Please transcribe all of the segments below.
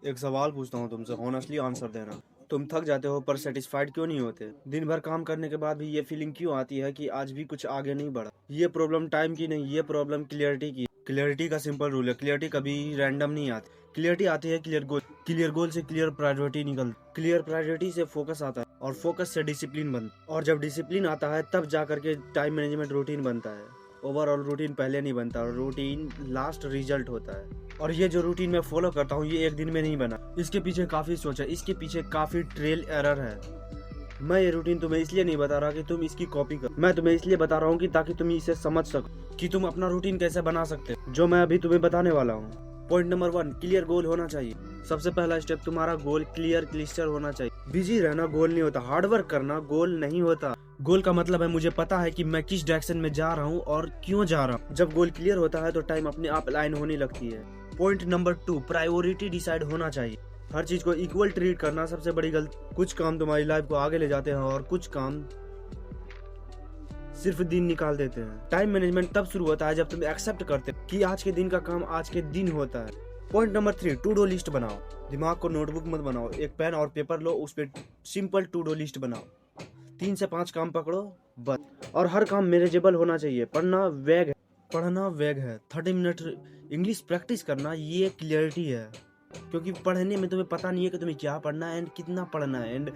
एक सवाल पूछता हूँ तुमसे, ऑनेस्टली आंसर देना। तुम थक जाते हो पर सेटिस्फाइड क्यों नहीं होते? दिन भर काम करने के बाद भी ये फीलिंग क्यों आती है कि आज भी कुछ आगे नहीं बढ़ा? ये प्रॉब्लम टाइम की नहीं, ये प्रॉब्लम क्लियरिटी की। क्लियरिटी का सिंपल रूल है, क्लियरिटी कभी रैंडम नहीं आती। क्लियरिटी आती है क्लियर गोल से क्लियर प्रायोरिटी निकल, क्लियर प्रायोरिटी से फोकस आता है और फोकस से डिसिप्लिन बनता है, और जब डिसिप्लिन आता है तब जा करके टाइम मैनेजमेंट रूटीन बनता है। ओवरऑल रूटीन पहले नहीं बनता, रूटीन लास्ट रिजल्ट होता है। और ये जो रूटीन मैं फॉलो करता हूँ ये एक दिन में नहीं बना, इसके पीछे काफी सोच है, इसके पीछे काफी ट्रेल एरर है। मैं ये रूटीन तुम्हें इसलिए नहीं बता रहा कि तुम इसकी कॉपी करो, मैं तुम्हें इसलिए बता रहा हूँ कि ताकि तुम इसे समझ सको कि तुम अपना रूटीन कैसे बना सकते हो, जो मैं अभी तुम्हें बताने वाला हूँ। पॉइंट नंबर 1, क्लियर गोल होना चाहिए। सबसे पहला स्टेप, तुम्हारा गोल क्लियर क्लिस्टर होना चाहिए। बिजी रहना गोल नहीं होता, हार्डवर्क करना गोल नहीं होता। गोल का मतलब है मुझे पता है कि मैं किस डायरेक्शन में जा रहा हूँ और क्यों जा रहा हूँ। जब गोल क्लियर होता है तो टाइम अपने आप अलाइन होने लगती है। पॉइंट नंबर 2, प्रायोरिटी डिसाइड होना चाहिए। हर चीज को इक्वल ट्रीट करना सबसे बड़ी गलती। कुछ काम तुम्हारी लाइफ को आगे ले जाते हैं और कुछ काम सिर्फ दिन निकाल देते हैं। टाइम मैनेजमेंट तब शुरू होता है जब तुम एक्सेप्ट करते हो कि आज के दिन का काम आज के दिन होता है। Point number 3, to do list बनाओ। दिमाग को नोटबुक मत बनाओ, एक पेन और पेपर लो, उस पर सिंपल टू डू लिस्ट बनाओ। 3 से 5 काम पकड़ो बस, और हर काम मैनेजेबल होना चाहिए। पढ़ना वेग है 30 मिनट इंग्लिश प्रैक्टिस करना, ये क्लियरिटी है। क्योंकि पढ़ने में तुम्हें पता नहीं है कि तुम्हें क्या पढ़ना है एंड कितना पढ़ना है। एंड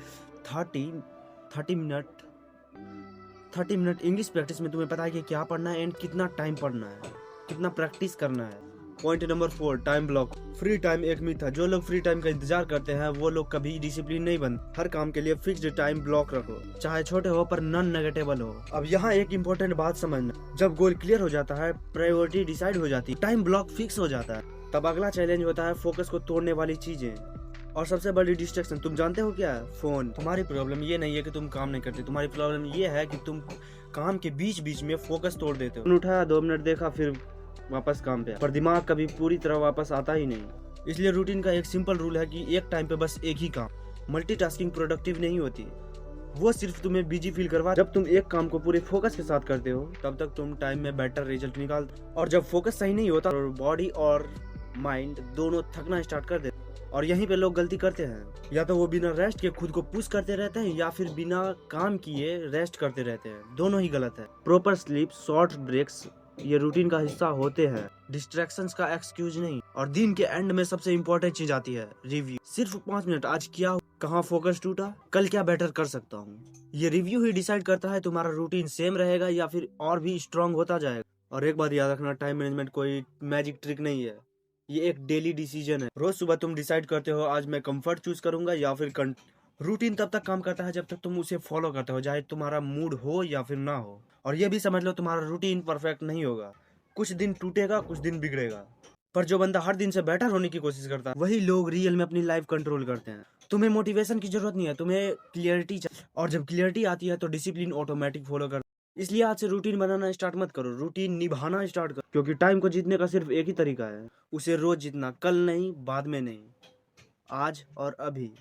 30 मिनट इंग्लिश प्रैक्टिस में तुम्हें पता है कि क्या पढ़ना है एंड कितना टाइम पढ़ना है, कितना प्रैक्टिस करना है। Point number 4, time block. Free time एक मिथ है। जो लोग फ्री टाइम का इंतजार करते हैं वो लोग कभी डिसिप्लिन नहीं बनते। हर काम के लिए फिक्स्ड टाइम ब्लॉक रखो, चाहे छोटे हो पर नॉन नेगेटिव हो। अब यहाँ एक इंपॉर्टेंट बात समझना, जब गोल क्लियर हो जाता है, प्रायोरिटी डिसाइड हो जाती है, टाइम ब्लॉक फिक्स हो जाता है, तब अगला चैलेंज होता है फोकस को तोड़ने वाली चीजें। और सबसे बड़ी डिस्ट्रैक्शन तुम जानते हो क्या है? फोन। तुम्हारी प्रॉब्लम ये नहीं है कि तुम काम नहीं करते, तुम्हारी प्रॉब्लम ये है कि तुम काम के बीच बीच में फोकस तोड़ देते हो। फोन उठाया, 2 मिनट देखा, फिर वापस काम पे, पर दिमाग कभी पूरी तरह वापस आता ही नहीं। इसलिए रूटीन का एक सिंपल रूल है कि एक टाइम पे बस एक ही काम। मल्टीटास्किंग प्रोडक्टिव नहीं होती, वो सिर्फ तुम्हें बिजी फील करवा। जब तुम एक काम को पूरे फोकस के साथ करते हो तब तक तुम टाइम में बेटर रिजल्ट निकालते हो। और जब फोकस सही नहीं होता तो बॉडी और माइंड दोनों थकना स्टार्ट कर देते। और यहीं पे लोग गलती करते हैं, या तो वो बिना रेस्ट के खुद को पुश करते रहते हैं या फिर बिना काम किए रेस्ट करते रहते हैं। दोनों ही गलत है। प्रॉपर स्लीप, शॉर्ट ब्रेक्स ये रूटीन का हिस्सा होते हैं, डिस्ट्रैक्शंस का एक्सक्यूज नहीं। और दिन के एंड में सबसे इम्पोर्टेंट चीज आती है, रिव्यू। सिर्फ 5 मिनट, आज क्या, कहाँ फोकस टूटा, कल क्या बेटर कर सकता हूँ। ये रिव्यू ही डिसाइड करता है तुम्हारा रूटीन सेम रहेगा या फिर और भी स्ट्रांग होता जाएगा। और एक बात याद रखना, टाइम मैनेजमेंट कोई मैजिक ट्रिक नहीं है, ये एक डेली डिसीजन है। रोज सुबह तुम डिसाइड करते हो आज मैं कंफर्ट चूज करूंगा या फिर रूटीन तब तक काम करता है जब तक तुम उसे फॉलो करते हो, चाहे तुम्हारा मूड हो या फिर ना हो। और ये भी समझ लो तुम्हारा रूटीन परफेक्ट नहीं होगा, कुछ दिन टूटेगा, कुछ दिन बिगड़ेगा, पर जो बंदा हर दिन से बेटर होने की कोशिश करता है वही लोग रियल में अपनी लाइफ कंट्रोल करते हैं। तुम्हें मोटिवेशन की जरूरत नहीं है, तुम्हें क्लियरिटी चाहिए। और जब क्लियरिटी आती है तो डिसिप्लिन ऑटोमेटिक फॉलो कर। इसलिए आज से रूटीन बनाना स्टार्ट मत करो, रूटीन निभाना स्टार्ट करो। क्योंकि टाइम को जीतने का सिर्फ एक ही तरीका है, उसे रोज जीतना, कल नहीं, बाद में नहीं, आज और अभी।